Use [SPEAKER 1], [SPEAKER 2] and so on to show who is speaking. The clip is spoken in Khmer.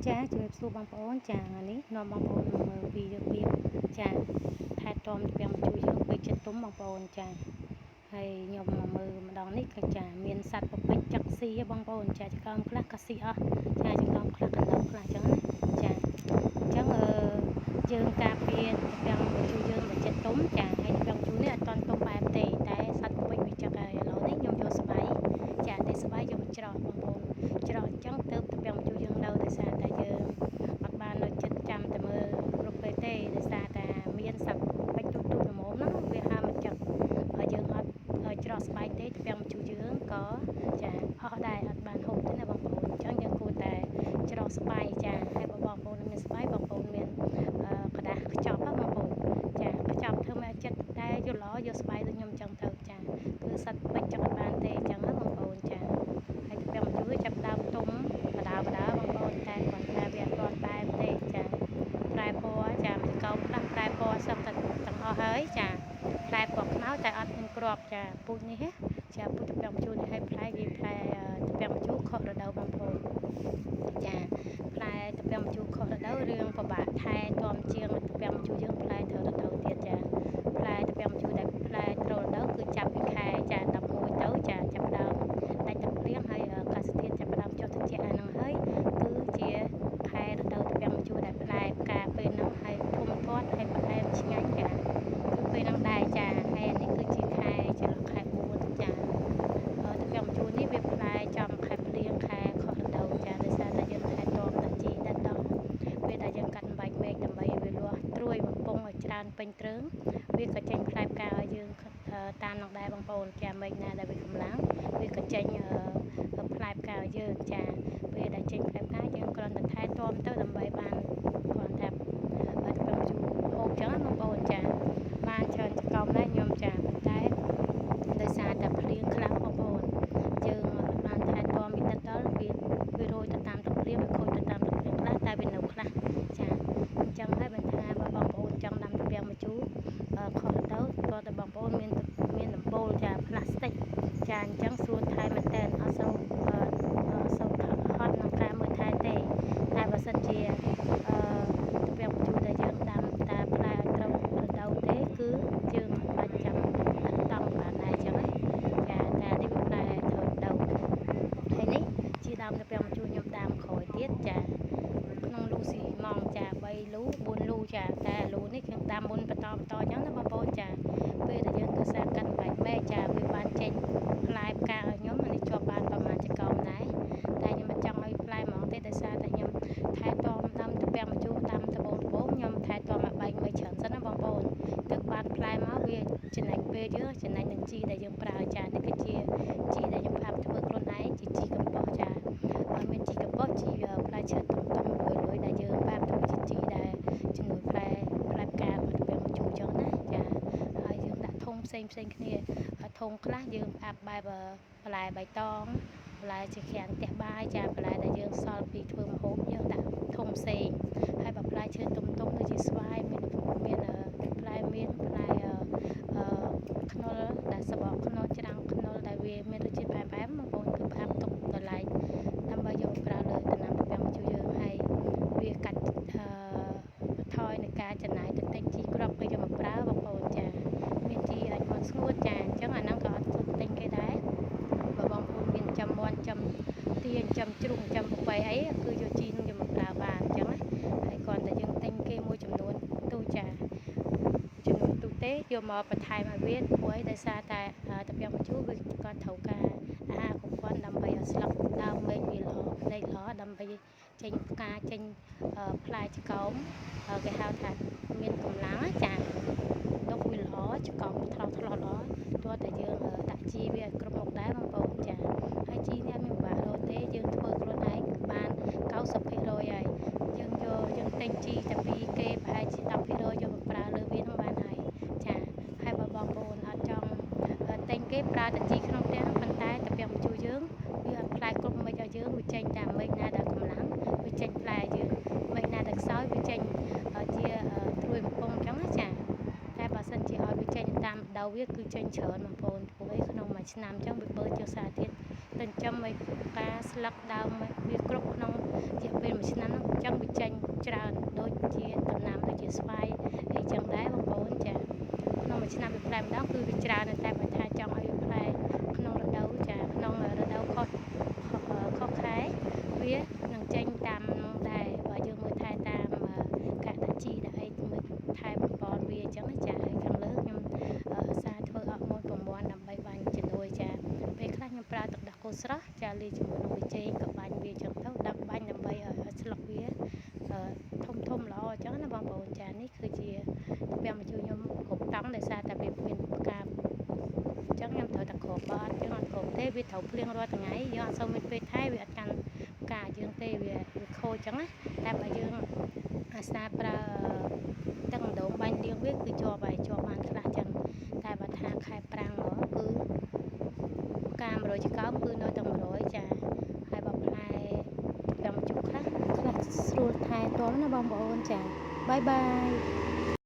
[SPEAKER 1] ចាជំរាបសួរបងប្អូនចាថ្ងៃនេះនាំបងប្អូនមកមើលពីរបៀបចាថែទាំពាំងជួយយើងពេលចិត្តទុំបងប្អូនចាហើយខ្ញុំមកមើលម្ដងនេះក៏ចាមានសត្វប្រពេចចឹកស៊ីបងប្អូនចាចង្កើមខ្លះក៏ស៊ីអស់ចាចង្កើមខ្លះក៏នៅខ្លះចឹងណាចាអញ្ចឹងយើងការពារពាំងជួយយើងពេលចិត្តទុំចាហើយពាំងជួយនេះអត់តន់ទុំបែបទេតែសត្វប្រពេចវាចឹកហើយឥឡូវនេះខ្ញុំយកស្បៃចាតែស្បៃយកច្រោះបងប្អូនច្រោះអញ្ចឹងទៅពាំងជួយយើងនៅដោយសារតែយើងអត់បាននៅចិត្តចាំតែមើលគ្រប់ពេលទេដោយសារតែមានសត្វពេចទូចៗល្មមហ្នឹងវាហើរមកចឹកហើយយើងអត់ច្រោះស្បែកទេពាំងជួយយើងក៏ចាអស់ដែរអត់បានហូបទេណាបងប្អូនអញ្ចឹងយើងគួរតែច្រោះស្បែកចាហើយបើបងប្អូនមានស្បែកបងប្អូនមានกระดาษខ្ចប់បងប្អូនចាខ្ចប់ធ្វើមកចិត្តតែយល់ល្អយកស្បែកដូចខ្ញុំអញ្ចឹងទៅចាគឺសត្វពេចចឹងអត់បានទេអញ្ចឹងណាបងប្អូនចាហើយពាំងជួយចាប់ដើមទុំបដាបងប្អូនតែគាត់ថាវាអត់ទាន់បែបទេចាប្រែពណ៌ចាមានកោបខ្លះប្រែពណ៌សឹកតែទាំងអស់ហើយចាផ្លែពណ៌ខ្មៅតែអត់មានគ្រាប់ចាពូជនេះចាពូជពាំងជួយនេះឲ្យផ្លែវាផ្លែពាំងជួយខុសរដូវបងប្អូនចាផ្លែពាំងជួយខុសរដូវរឿងពិបាកថែទាំជាងពាំងជួយយើងផ្លែត្រូវរដូវទៀតចាផ្លែពាំងជួយដែលផ្លែត្រូវរដូវគឺចាប់ពីខែចា11ទៅចាចាប់ដើមដាច់ទឹកភ្លៀងហើយអាកាសធាតុចាប់ដើមចុះត្រជាក់ហ្នឹងហើយគឺជាខែរដូវពាំងជួយដែលផ្លែផ្កាពេលហ្នឹងហើយធំធាត់ហើយផ្លែឆ្ងាញ់ចាគឺពេលហ្នឹងដែរចាហើយអានេះគឺជាខែចន្លោះខែ4ចាពាំងជួយនេះវាផ្លែចំខែភ្លៀងខែខុសរដូវចាដោយសារតែយើងថែទាំដាក់ជីដាក់ដោះពេលដែលយើងកាត់បាច់មែកដើម្បីឲ្យវាលាស់ត្រួយបំពង់ឲ្យច្រើនពេញទ្រើងវាក៏ចេញផ្លែផ្កាឲ្យយើងតាមនឹងដែរបងប្អូនចាមែកណាដែលវាកម្លាំងវាក៏ចេញផ្លែផ្កាឲ្យយើងចាពេលដែលចេញផ្លែផ្កាយើងគ្រាន់តែថែទាំទៅដើម្បីបានគ្រាន់តែពាំងជួយហូបចឹងណាបងប្អូនចាបានច្រើនចង្កោមដែរខ្ញុំចាប៉ុន្តែដោយសារតែភ្លៀងខ្លាំងបងប្អូនយើងបានថែទាំវាដល់វារោយទៅតាមទឹកភ្លៀងវាខូចទៅតាមទឹកភ្លៀងខ្លះតែវានៅខ្លះចាអញ្ចឹងហើយបើថាបងប្អូនចង់ដាំពាំងមកជូរខុសទៅគាត់តែបងប្អូនមានដំបូលចាផ្លាស្ទិកចាអញ្ចឹងស្រួលថែមែនតើអត់សូវហត់ក្នុងការមើលថែទេតែបើសិនជាពាំងជូរដែលយើងដាំតែផ្លែឲ្យត្រូវរដូវទេគឺយើងអាចចាំដាក់តង់បានដែរអញ្ចឹងណាចាតែនេះវាផ្លែត្រូវរដូវហើយនេះជាដើមពាំងជូរខ្ញុំដាំក្រោយទៀតចាក្នុងលូស៊ីម៉ងចា3លូ4លូចាតែលូនេះខ្ញុំតាមមុនបន្តអញ្ចឹងណាបងប្អូនចាពេលដែលយើងទៅសាកាត់បាច់មែកចាវាបានចេញផ្លែផ្កាឲ្យខ្ញុំអានេះជាប់បានប្រហែលចង្កោមដែរតែខ្ញុំមិនចង់ឲ្យផ្លែហ្មងទេដោយសារតែខ្ញុំថែទាំដាំពាំងជូរដាំត្បូងខ្ញុំថែទាំឲ្យបែកមែកច្រើនសិនណាបងប្អូនទឹកបានផ្លែមកវាចំណេញពេលយើងចំណេញនឹងជីដែលយើងប្រើចានេះគឺជាជីដែលខ្ញុំផ្ធ្វើខ្លួនឯងជាជីកំប៉ុស្តចាមានជីកំប៉ុស្តជីផ្លែឈើទុំលុយដែលយើងបាបធ្វើជាជីដែលជំនួយផ្លែផ្ការបស់ពាំងជូរចឹងណាចាហើយយើងដាក់ធុងផ្សេងគ្នាធុងខ្លះយើងអាប់បែបបន្លែបៃតងបន្លែជាខាងផ្ទះបាយចាបន្លែដែលយើងសល់ពីធ្វើម្ហូបយើងដាក់ធុងផ្សេងហើយបើផ្លែឈើទុំដូចជាស្វាយមានផ្លែមានផ្លែខ្នុរដែលសបកខ្នុរច្រាំងខ្នុរដែលវាមានរសជាតិផ្អែមបងប្អូនគឺផ្អាប់ទុកដល់ឡែកដើម្បីយកប្រើលើដំណាំពាំងជួយយើងហើយវាកាត់ថយនៃការចំណាយទៅទិញជីគ្រាប់ពេលយកមកប្រើបងប្អូនចាមានជីអាចមកស្ងួតចាអញ្ចឹងអាហ្នឹងក៏អត់ទៅទិញគេដែរបើបងប្អូនមានចាំមាន់ចាំទាចាំជ្រូកចាំប្របីអីគឺយកជីនឹងយកមកប្រើបានអញ្ចឹងណាហើយគ្រាន់តែយើងទិញគេមួយចំនួនទូចាចំនួនទូទេយកមកបន្ថែមឲ្យវាព្រោះដោយសារតែពាំងជូរវាក៏ត្រូវការអាហារគ្រប់គ្រាន់ដើម្បីឲ្យស្លឹកដើមមែកវាល្អផ្នែកល្អដើម្បីចេញផ្កាចេញផ្លែឆ្កោមគេហៅថាមានកម្លាំងចាដុកវាល្អឆ្កោមថ្លោល្អទោះតែយើងដាក់ជីវាឲ្យគ្រប់មុខដែរបងប្អូនចាហើយជីនេះមានពិបាករកទេយើងធ្វើខ្លួនឯងបាន90%ហើយយើងទិញជីតែពីគេប្រហែលជា10%យកមកប្រើលើវានឹងបានហើយចាហើយបើបងប្អូនអត់ចង់ទិញគេប្រើតែជីក្នុងផ្ទះហ្នឹងប៉ុន្តែតែពាំងជួយយើងវាអត់ផ្លែគ្រប់មិនឲ្យយើងវាចេញតាមមែកណាដែលកម្លាំងវាចេញផ្លែយើងមែកណាដែលខ្សោយវាចេញជាត្រួយបំពង់អញ្ចឹងណាចាតែបើសិនជាឲ្យវាចេញតាមដៅវាគឺចេញច្រើនបងប្អូនព្រោះឯក្នុងមួយឆ្នាំអញ្ចឹងវាបើជាសារធាតុចិញ្ចឹមឲ្យផ្កាស្លឹកដើមវាគ្រប់ក្នុងរយៈពេលមួយឆ្នាំហ្នឹង ច្រើនដូចជាដំណាំដូចជាស្វាយអីចឹងដែរបងប្អូនចាក្នុងមួយឆ្នាំវាផ្លែម្ដងគឺវាច្រើនតែបើថាចង់ឲ្យវាផ្លែក្នុងរដូវចាក្នុងរដូវខុសខែវានឹងចេញតាមនោះដែរបើយើងមើលថែតាមកដាក់ជីដាក់អីមើលថែបំពន់វាអញ្ចឹងចាហើយខាងលើខ្ញុំសារធ្វើអត់មួយប្រព័ន្ធដើម្បីបាញ់ជំនួយចាពេលខ្លះខ្ញុំប្រើទឹកដោះគោស្រស់ចាលាយជាមួយនឹងប៊ីចេងក៏បាញ់វាអញ្ចឹងទៅដាក់បាញ់ដើម្បីឲ្យស្លឹកវាធំល្អអញ្ចឹងណាបងប្អូនចានេះគឺជាវាមកជួយខ្ញុំគ្រប់តង់ដោយសារតែវាមានផ្កាអញ្ចឹងខ្ញុំត្រូវតែគ្របបាតយើងអត់គ្របទេវាត្រូវភ្លៀងរាល់ថ្ងៃយើងអត់សូវមានពេលថែវាអត់កាន់ផ្កាយើងទេវាខូចអញ្ចឹងណាតែបើយើងអាសាប្រើទឹកម្ដងបាញ់លាងវាគឺជាប់ហើយជាប់បានខ្លះអញ្ចឹងតែបើថាខែប្រាំងមកគឺផ្កា100ជាកើមគឺនៅតែ100ចាហើយបើផ្លែតាមជុកខ្លះស្រួលថែទាំណាបងប្អូនចាបាយបាយ